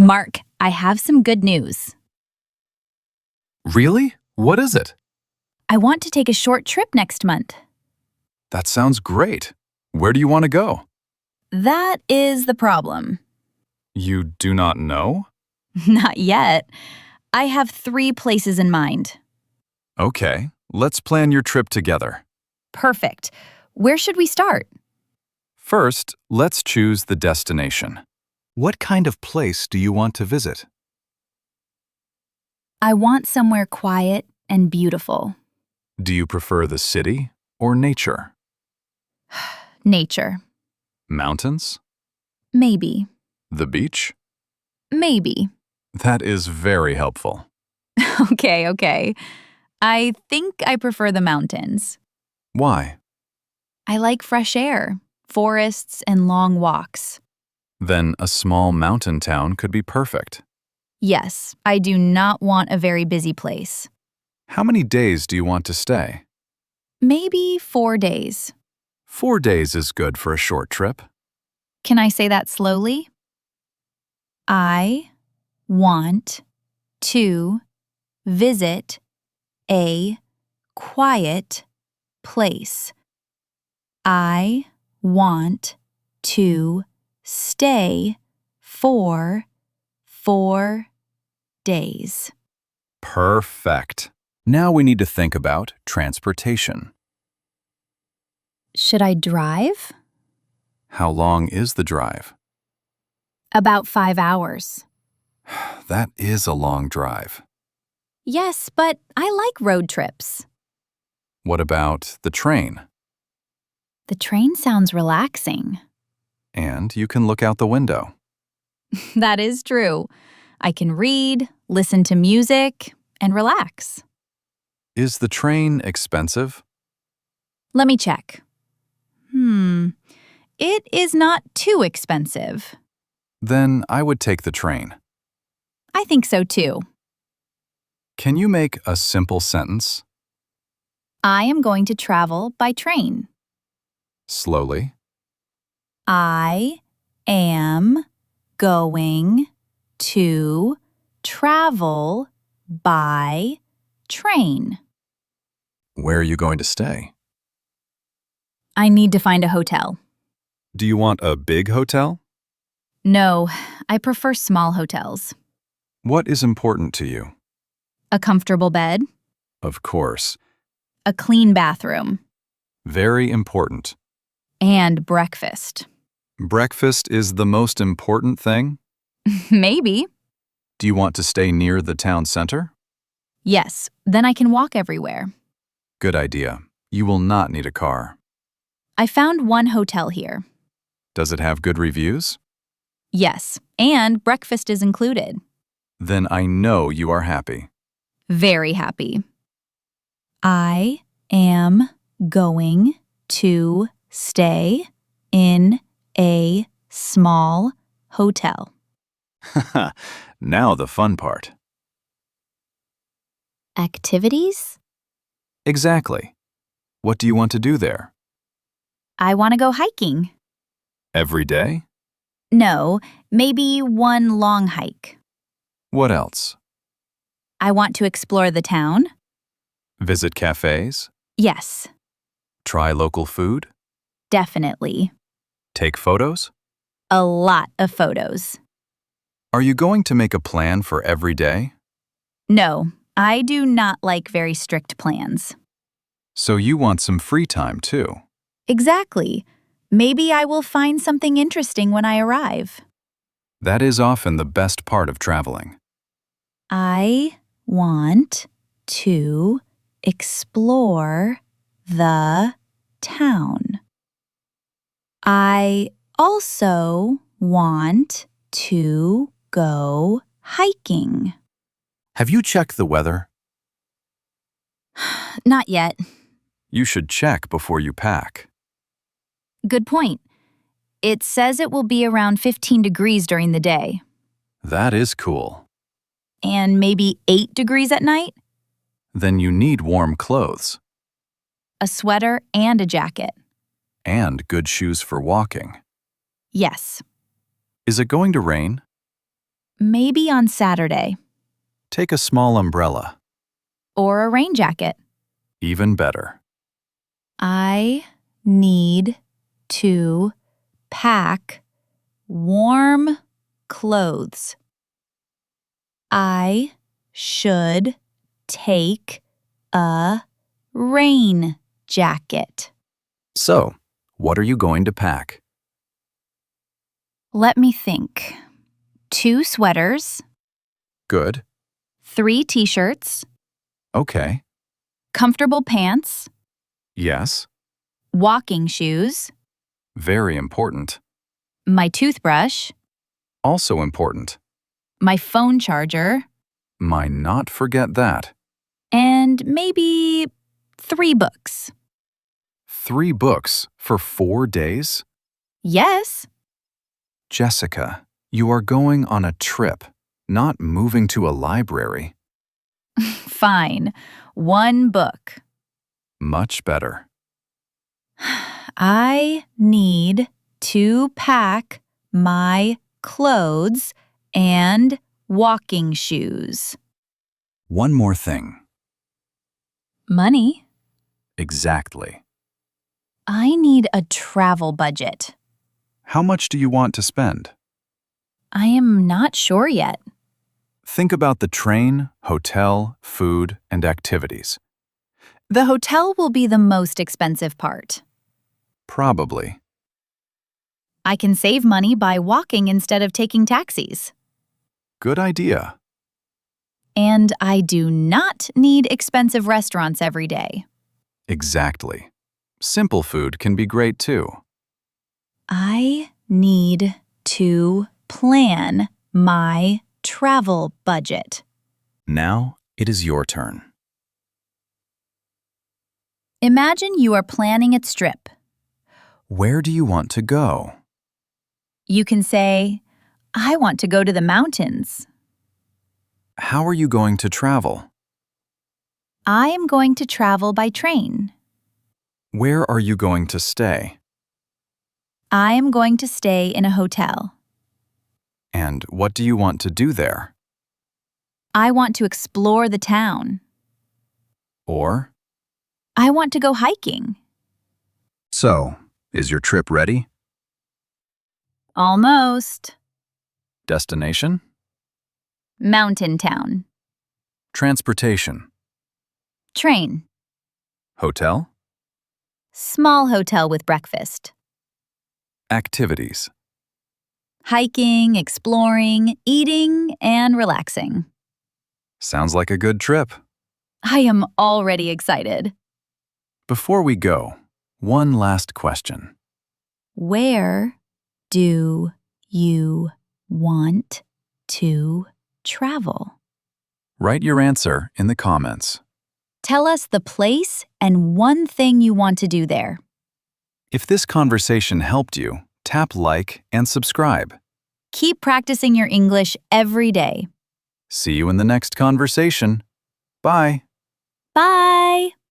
Mark, I have some good news. Really? What is it? I want to take a short trip next month. That sounds great. Where do you want to go? That is the problem. You do not know? Not yet. I have 3 places in mind. Okay, let's plan your trip together. Perfect. Where should we start? First, let's choose the destination. What kind of place do you want to visit? I want somewhere quiet and beautiful. Do you prefer the city or nature? Nature. Mountains? Maybe. The beach? Maybe. That is very helpful. Okay. I think I prefer the mountains. Why? I like fresh air, forests, and long walks. Then a small mountain town could be perfect. Yes, I do not want a very busy place. How many days do you want to stay? Maybe 4 days. 4 days is good for a short trip. Can I say that slowly? I want to visit a quiet place. I want to stay for 4 days. Perfect. Now we need to think about transportation. Should I drive? How long is the drive? About 5 hours. That is a long drive. Yes, but I like road trips. What about the train? The train sounds relaxing. And you can look out the window. That is true. I can read, listen to music, and relax. Is the train expensive? Let me check. It is not too expensive. Then I would take the train. I think so too. Can you make a simple sentence? I am going to travel by train. Slowly. I am going to travel by train. Where are you going to stay? I need to find a hotel. Do you want a big hotel? No, I prefer small hotels. What is important to you? A comfortable bed, Of course. a clean bathroom, Very important. and breakfast. Breakfast is the most important thing? Maybe. Do you want to stay near the town center? Yes, then I can walk everywhere. Good idea. You will not need a car. I found one hotel here. Does it have good reviews? Yes, and breakfast is included. Then I know you are happy. Very happy. I am going to stay in a small hotel. Now the fun part. Activities? Exactly. What do you want to do there? I want to go hiking. Every day? No, maybe one long hike. What else? I want to explore the town. Visit cafes? Yes, Try local food? definitely. Take photos? A lot of photos. Are you going to make a plan for every day? No, I do not like very strict plans. So you want some free time too. Exactly. Maybe I will find something interesting when I arrive. That is often the best part of traveling. I want to explore the town. I also want to go hiking. Have you checked the weather? Not yet. You should check before you pack. Good point. It says it will be around 15 degrees during the day. That is cool. And maybe 8 degrees at night? Then you need warm clothes A sweater and a jacket. and good shoes for walking. Yes. Is it going to rain? Maybe on Saturday. Take a small umbrella. Or a rain jacket. Even better. I need to pack warm clothes. I should take a rain jacket. So, what are you going to pack? Let me think. 2 sweaters, Good. 3 t-shirts, Okay. comfortable pants, Yes. walking shoes, Very important. my toothbrush, Also important. my phone charger, Might not forget that. and maybe 3 books. 3 books for 4 days? Yes. Jessica, you are going on a trip, not moving to a library. Fine. 1 book. Much better. I need to pack my clothes and walking shoes. One more thing. Money. Exactly. I need a travel budget. How much do you want to spend? I am not sure yet. Think about the train, hotel, food, and activities. The hotel will be the most expensive part. Probably. I can save money by walking instead of taking taxis. Good idea. And I do not need expensive restaurants every day. Exactly. Simple food can be great too. I need to plan my travel budget. Now it is your turn. Imagine you are planning a trip. Where do you want to go? You can say, I want to go to the mountains. How are you going to travel? I am going to travel by train. Where are you going to stay? I am going to stay in a hotel. And what do you want to do there? I want to explore the town. Or, I want to go hiking. so, is your trip ready? Almost. Destination? Mountain town. Transportation. Train. Hotel? Small hotel with breakfast. Activities. Hiking, exploring, eating, and relaxing. Sounds like a good trip. I am already excited. Before we go, one last question. Where do you want to travel? Write your answer in the comments. Tell us the place and one thing you want to do there. If this conversation helped you, tap like and subscribe. Keep practicing your English every day. See you in the next conversation. Bye. Bye!